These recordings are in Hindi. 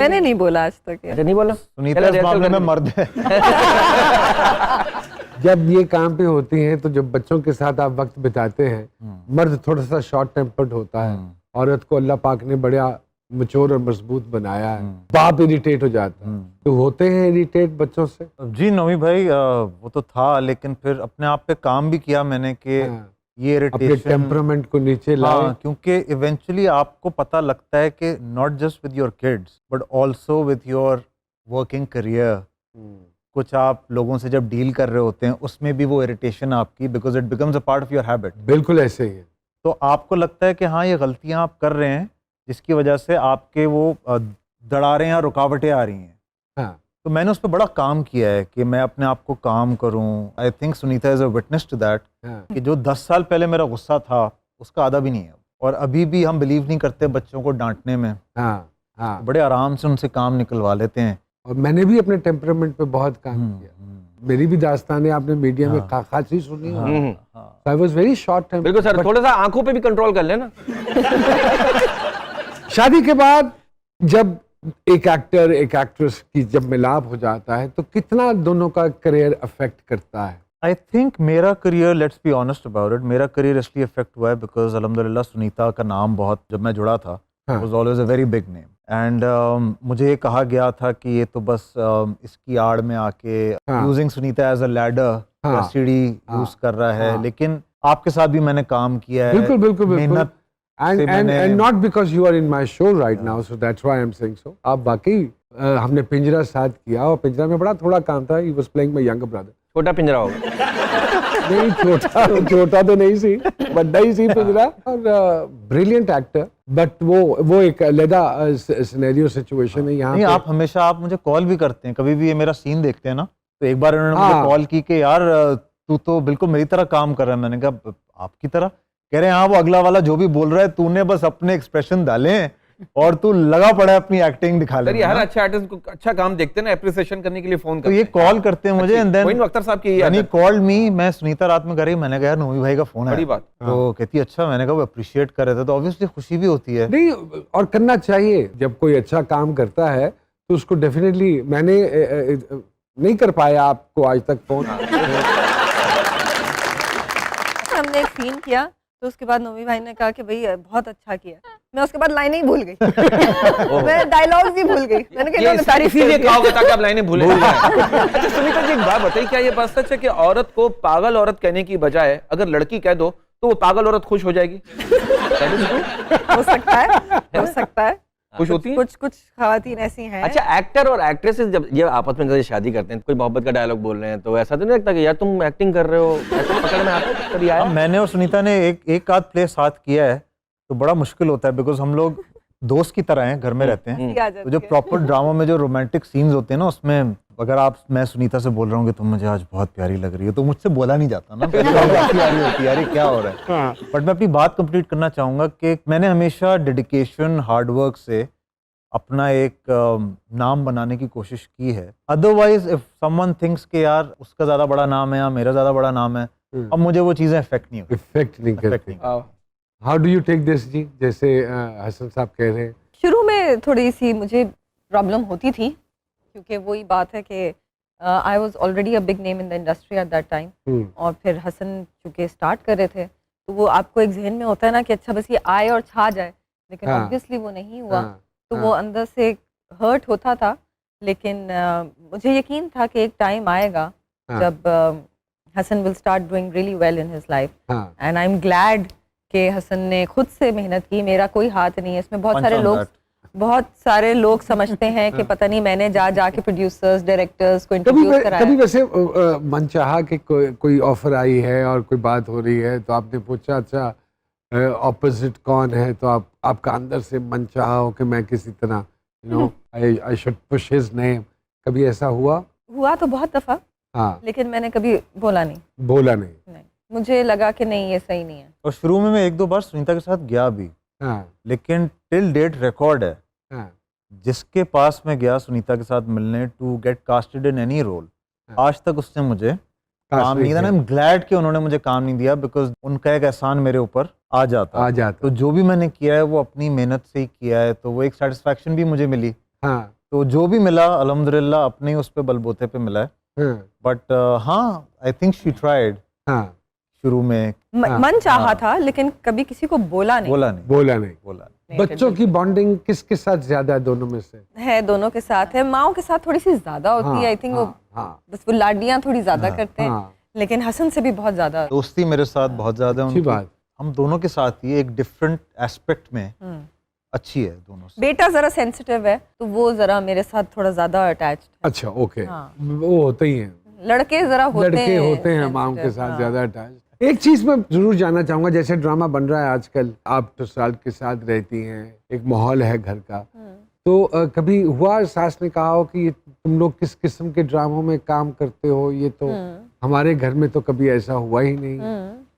मैंने नहीं बोला आज तक। अच्छा नहीं बोला, सुनीता इस मामले में मर्द है। जब ये काम पे होती हैं तो जब बच्चों के साथ आप वक्त बिताते हैं, मर्द थोड़ा सा शॉर्ट टेम्पर्ड होता है, औरत को अल्लाह पाक ने बड़ा मचोर और मजबूत बनाया है, बाप इरिटेट हो जाता है। तो होते हैं इरिटेट बच्चों से? जी नौमी भाई, वो तो था, लेकिन फिर अपने आप पे काम भी किया मैंने कि ये अपने इरिटेशन, टेम्परामेंट को नीचे लाए। क्योंकि इवेंचुअली आपको पता लगता है कि not just with your kids but also with your working career, कुछ आप लोगों से जब डील कर रहे होते हैं उसमें भी वो इरिटेशन आपकी, because it becomes a part of your habit. बिल्कुल ऐसे ही है। तो आपको लगता है कि हाँ ये गलतियां आप कर रहे हैं जिसकी वजह से आपके वो दरारें या रुकावटें आ रही हैं। हाँ। तो मैंने उस पर बड़ा काम किया है कि मैं अपने आप को काम करूं। I think Sunita is a witness to that, कि जो 10 साल पहले मेरा गुस्सा था उसका आधा भी नहीं है, और अभी भी हम बिलीव नहीं करते बच्चों को डांटने में। हाँ। बड़े आराम से उनसे काम निकलवा लेते हैं। और मैंने भी अपने टेम्परामेंट पे बहुत काम किया। मेरी भी दास्तानें आपने मीडिया में खासी सुनी। I was very short time. बिल्कुल सर, थोड़ा सा आंखों पे भी कंट्रोल कर लेना। शादी के बाद जब एक एक्टर एक एक्ट्रेस की जब मिलाप हो जाता है तो कितना दोनों का करियर अफेक्ट करता है? आई थिंक मेरा career, let's be honest about it, मेरा करियर इसलिए अफेक्ट हुआ है बिकॉज अल्हम्दुलिल्लाह सुनीता का नाम बहुत, जब मैं जुड़ा था, was always a very big name, and मुझे ये कहा गया था कि ये तो बस इसकी आड़ में आके using Sunita as a ladder, सीढ़ी यूज कर रहा है। लेकिन आपके साथ भी मैंने काम किया है। बिल्कुल बिल्कुल बिल्कुल। मेहनत and not because you are in my show right now, so that's why I'm saying so. आप वाकई हमने पिंजरा साथ किया, और पिंजरा में बड़ा थोड़ा काम था। He was playing my younger brother. छोटा पिंजरा होगा। नहीं, छोटा तो नहीं सी, बड़ा ही सी पिंजरा। और ब्रिलियंट एक्टर, बट वो एक अलग सिनेरियो सिचुएशन है यहाँ नहीं, पे। आप हमेशा, आप मुझे कॉल भी करते हैं, कभी भी ये मेरा सीन देखते हैं ना, तो एक बार उन्होंने मुझे कॉल की कि यार तू तो बिल्कुल मेरी तरह काम कर रहा है। मैंने कहा आपकी तरह? कह रहे हैं हाँ, वो अगला वाला जो भी बोल रहा है तूने बस अपने एक्सप्रेशन डाले हैं और तू लगा पड़ा है अपनी एक्टिंग दिखा ले। हर अच्छा आर्टिस्ट को अच्छा काम देखते हैं ना, एप्रिसिएशन करने के लिए फोन करते हैं। तो ये कॉल करते हैं मुझे, एंड देन अख्तर साहब की यानी कॉल्ड मी। मैं सुनीता रात में कर रही, मैंने कहा यार नौमी भाई का फोन है, बड़ी बात। तो कहती अच्छा। मैंने कहा वो अप्रिशिएट कर रहे थे, तो ऑब्वियसली खुशी भी होती है। नहीं, और करना चाहिए। जब कोई अच्छा काम करता है तो उसको डेफिनेटली, मैंने नहीं कर पाया आपको आज तक फोन। हमने एक सीन किया तो उसके बाद नौमी भाई ने कहा कि भाई बहुत अच्छा किया। मैं उसके बाद लाइनें ही भूल गई। मैं डायलॉग्स ही भूल गई। मैंने कहा ये तारीफ इसीलिए कहा होगा ताकि आप लाइनें भूले जाएं। अच्छा सुनीता जी, एक बात बताइए, क्या ये बात सच है कि औरत को पागल औरत कहने की बजाय अगर लड़की कह दो तो वो पागल औरत खुश हो जाएगी? हो सकता है, हो सकता है। खुश होती है? कुछ खवातीन ऐसी हैं। अच्छा, एक्टर और एक्ट्रेसेस जब ये आपस में जैसे शादी करते हैं, कोई मोहब्बत का डायलॉग बोल रहे हैं, तो ऐसा तो नहीं लगता कि यार तुम एक्टिंग कर रहे हो? ऐसा पकड़ में आता है कभी आया? मैंने और सुनीता ने एक आध प्ले साथ किया है, तो बड़ा मुश्किल होता है बिकॉज हम लोग दोस्त की तरह हैं, घर में रहते हैं। तो जो प्रॉपर ड्रामा में जो रोमांटिक सीन्स होते हैं ना, उसमें अगर मैं सुनीता से बोल रहा हूँ कि तुम मुझे आज बहुत प्यारी लग रही है, तो मुझसे बोला नहीं जाता ना, प्यारी होती है, क्या हो रहा है। बट मैं अपनी बात कंप्लीट करना चाहूंगा कि मैंने हमेशा डेडिकेशन, हार्डवर्क से अपना एक नाम बनाने की कोशिश की है। अदरवाइज इफ समवन थिंक्स कि यार उसका ज्यादा बड़ा नाम है या मेरा ज्यादा बड़ा नाम है, अब मुझे वो चीजें इफेक्ट नहीं करती। How do you take this जी? जैसे हसन साहब कह रहे हैं, शुरू में थोड़ी सी मुझे प्रॉब्लम होती थी, क्योंकि वही बात है कि I was already a big name in the industry at that time, और फिर हसन चूंकि स्टार्ट कर रहे थे, तो वो आपको एक जहन में होता है ना कि अच्छा बस ये आए और छा जाए, लेकिन ऑब्वियसली वो नहीं हुआ। तो वो अंदर से हर्ट होता था, लेकिन मुझे यकीन था कि एक टाइम आएगा जब Hasan will start doing really well in his life, and I am glad कि हसन ने खुद से मेहनत की। मेरा कोई हाथ नहीं है इसमें। बहुत सारे लोग समझते हैं कि पता नहीं मैंने जाके प्रोड्यूसर्स, डायरेक्टर्स को इंट्रोड्यूस कराया। कभी वैसे मन चाहा कि कोई ऑफर आई है और कोई बात हो रही है तो आपने पूछा अच्छा ऑपोजिट कौन है, तो आपका अंदर से मन चाहा हो कि मैं किसी तरह I should push his name? कभी ऐसा हुआ तो बहुत दफा, लेकिन मैंने कभी बोला नहीं। मुझे लगा कि नहीं, ये सही नहीं है। और शुरू में मैं 1-2 बार सुनीता के साथ गया भी, लेकिन टिल डेट रिकॉर्ड है, जिसके पास मैं गया सुनीता के साथ मिलने to get casted in any role, आज तक उसने मुझे काम नहीं दिया। आई एम ग्लैड कि उन्होंने मुझे काम नहीं दिया, बिकॉज उनका एक एहसान मेरे ऊपर आ जाता। तो जो भी मैंने किया है वो अपनी मेहनत से ही किया है, तो वो एक सेटिस्फैक्शन भी मुझे मिली। हाँ तो जो भी मिला अल्हम्दुलिल्लाह अपने ही उस पे बलबूते पे मिला है। हाँ बट हाँ आई थिंक शी ट्राइड हाँ शुरू में, मन चाहा था लेकिन कभी किसी को बोला नहीं। बोला नहीं। बोला नहीं। नहीं। बच्चों की बॉन्डिंग किसके साथ ज्यादा है दोनों में से? है दोनों के साथ है, माओ के साथ थोड़ी सी ज्यादा होती है आई थिंक। वो हाँ बस वो लाडियां थोड़ी ज्यादा करते हैं, हाँ लेकिन हसन से भी बहुत ज्यादा। दोस्ती मेरे साथ बहुत ज्यादा है अच्छी उनकी। बात। हम दोनों के साथ ही एक डिफरेंट एस्पेक्ट में अच्छी है दोनों से। बेटा जरा सेंसिटिव है तो वो जरा मेरे साथ थोड़ा ज्यादा अटैच्ड। अच्छा ओके, हाँ। वो होते ही हैं, लड़के जरा लड़के होते हैं माओ के साथ ज्यादा अटैच। एक चीज मैं जरूर जानना चाहूंगा, जैसे ड्रामा बन रहा है आजकल, आप तो साल के साथ रहती हैं, एक माहौल है घर का, तो कभी हुआ सास ने कहा हो कि ये तुम लोग किस किस्म के ड्रामों में काम करते हो, ये तो हमारे घर में तो कभी ऐसा हुआ ही नहीं।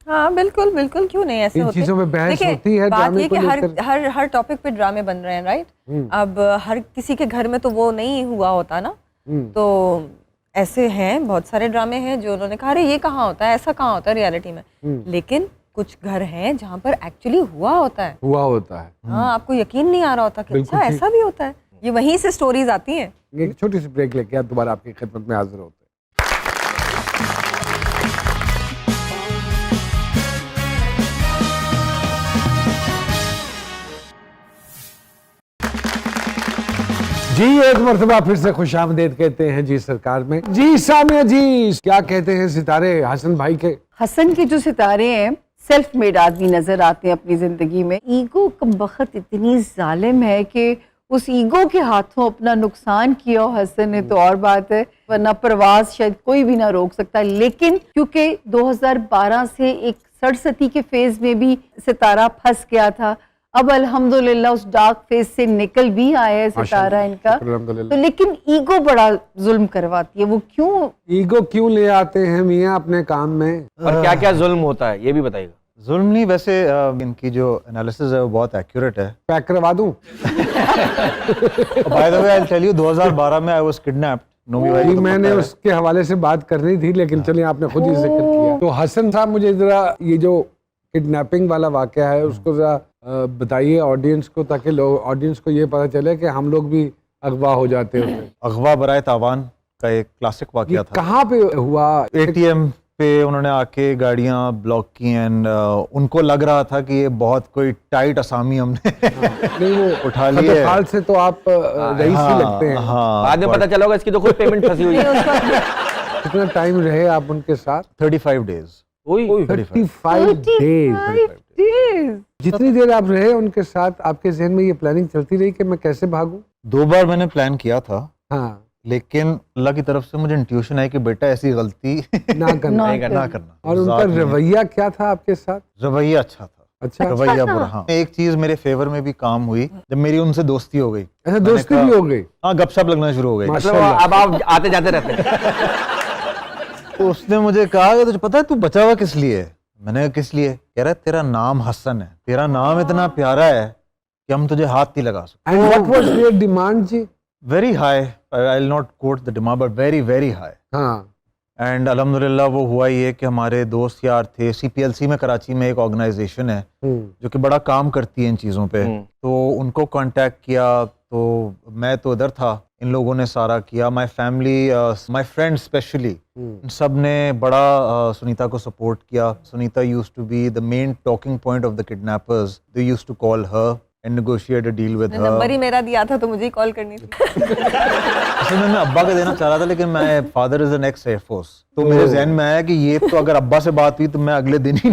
हाँ बिल्कुल बिल्कुल, क्यों नहीं ऐसे इन होते। चीजों में बहस देखिए, होती है बात ड्रामे ये को कि लेकर। हर टॉपिक पे ड्रामे बन रहे हैं, राइट। अब हर किसी के घर में तो वो नहीं हुआ होता ना, तो ऐसे हैं बहुत सारे ड्रामे हैं जो उन्होंने कहा अरे ये कहाँ होता है, ऐसा कहाँ होता है रियलिटी में। लेकिन कुछ घर हैं जहाँ पर एक्चुअली हुआ होता है। हाँ, आपको यकीन नहीं आ रहा होता कि अच्छा ऐसा भी होता है। ये वहीं से स्टोरीज आती हैं। एक छोटी सी ब्रेक लेके आप दोबारा आपकी खिदमत में हाजिर होते हैं। जी एक मरतबा फिर से खुशामदीद कहते हैं जी सरकार में। जी सामिया जी, क्या कहते हैं सितारे हसन भाई के? हसन के जो सितारे हैं सेल्फ मेड आदमी नजर आते हैं अपनी जिंदगी में। ईगो कमबख्त इतनी जालिम है कि उस ईगो के हाथों अपना नुकसान किया हसन ने तो और बात है, वरना प्रवास शायद कोई भी ना रोक सकता। लेकिन क्योंकि 2012 से एक सड़सती के फेज में भी सितारा फंस गया था, अब अल्हम्दुलिल्लाह उस डार्क फेज से निकल भी आया है सितारा इनका। तो लेकिन ईगो बड़ा जुल्म करवाती है। वो क्यों ईगो क्यों ले आते हैं मियाँ अपने काम में, और क्या क्या जुल्म होता है ये भी बताइएगा। जुल्म नहीं, वैसे इनकी जो एनालिसिस है वो बहुत एक्यूरेट है। पैक करवा दूं? By the way I will tell you 2012 में आई वाज किडनैप्ड। नोमी भाई को तो मैंने पता है। उसके हवाले से बात करनी थी, लेकिन चलिए आपने खुद ही जिक्र किया। तो हसन साहब मुझे जरा ये जो किडनैपिंग वाला वाकया है उसको जरा बताइए ऑडियंस को, ताकि लोग ऑडियंस को ये पता चले कि हम लोग भी अगवा हो जाते हैं। अगवा बराए तावान का एक क्लासिक वाकया था। कहाँ पे हुआ? एटीएम पे उन्होंने आके गाड़ियां ब्लॉक की एंड उनको लग रहा था कि ये बहुत कोई टाइट असामी हमने नहीं वो उठा ली है। हाल से तो आप रईस ही लगते हैं। हाँ, बाद में पता चला होगा इसकी तो कोई पेमेंट फंसी हुई है। कितना टाइम रहे आप उनके साथ? 35 डेज। 35 डेज। जितनी देर आप रहे उनके साथ, आपके जहन में ये प्लानिंग चलती रही कि मैं कैसे भागूं? 2 बार मैंने प्लान किया था, हाँ, लेकिन अल्लाह की तरफ से मुझे इंट्यूशन है कि बेटा ऐसी गलती ना करना। ना करना। और उनका रवैया क्या था आपके साथ? रवैया अच्छा था। अच्छा, रवैया बुरा। हाँ, एक चीज मेरे फेवर में भी काम हुई जब मेरी उनसे दोस्ती हो गई। ऐसा दोस्ती भी हो गई? हाँ, गपशप लगना शुरू हो गई। मतलब अब आप आते जाते रहते हैं। तो उसने मुझे कहा कि तुझे पता है तू बचा हुआ किस लिए है? मैंने कहा किस लिए? कह रहा है तेरा नाम हसन है, तेरा नाम इतना प्यारा है कि हम तुझे हाथ नहीं लगा सकते। And what was their demand जी? Very high, I will not quote the demand, but very very high. हाँ, एंड अल्हम्दुलिल्लाह वो हुआ ये कि हमारे दोस्त यार थे, CPLC में कराची में एक ऑर्गेनाइजेशन है जो कि बड़ा काम करती है इन चीज़ों पे, तो उनको कांटेक्ट किया। तो मैं तो उधर था, इन लोगों ने सारा किया। My family, my friends specially, सब ने बड़ा सुनीता को सपोर्ट किया। Sunita used to be the main talking point of the kidnappers. They used to call her and negotiate a deal with her. Number ही मेरा दिया था तो मुझे ही कॉल करनी थी। असल में मैं अब्बा का देना चाह रहा था, लेकिन मैं father is an x air force, तो मेरे जहन में आया कि ये तो अगर अब्बा से बात हुई तो मैं अगले दिन ही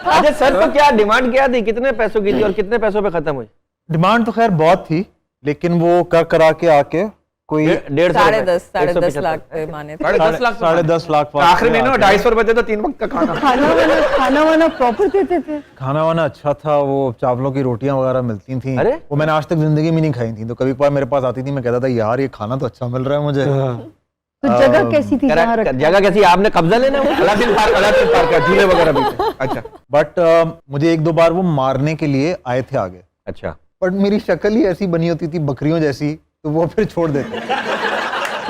अच्छा सर, तो क्या डिमांड क्या थी, कितने पैसों की थी और कितने पैसों पे खत्म हुई? डिमांड तो खैर बहुत थी, लेकिन वो कर करा के आके कोई 10.5 लाख पे माने थे। 10.5 लाख आखिरी महीने में 250 रुपए थे तो 3 वक्त का खाना। खाना वाना प्रॉपर देते थे? खाना वाना अच्छा था, वो चावलों की रोटियां वगैरह मिलती थी। अरे? वो मैंने आज तक जिंदगी में नहीं खाई थी, तो कभी कभार मेरे पास आती थी, मैं कहता था यार ये खाना तो अच्छा मिल रहा है मुझे। तो जगह कैसी थी जहाँ रखा? जगह कैसी? आपने कब्जा लेना है? अलादीन पार्क का झूले वगैरह भी थे। अच्छा, बट मुझे 1-2 बार वो मारने के लिए आए थे आगे। अच्छा, बट मेरी शक्ल ही ऐसी बनी होती थी बकरियों जैसी, तो वो फिर छोड़ देते।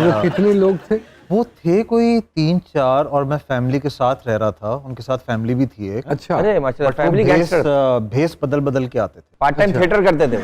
वो कितने लोग थे? वो थे कोई 3-4 और मैं फैमिली के साथ रह रहा था, उनके साथ फैमिली भी थी एक। अच्छा, अरे माशाल्लाह, बट वो फैमिली गैंगस्टर, भेस बदल बदल के आते थे। पार्ट टाइम थिएटर करते थे।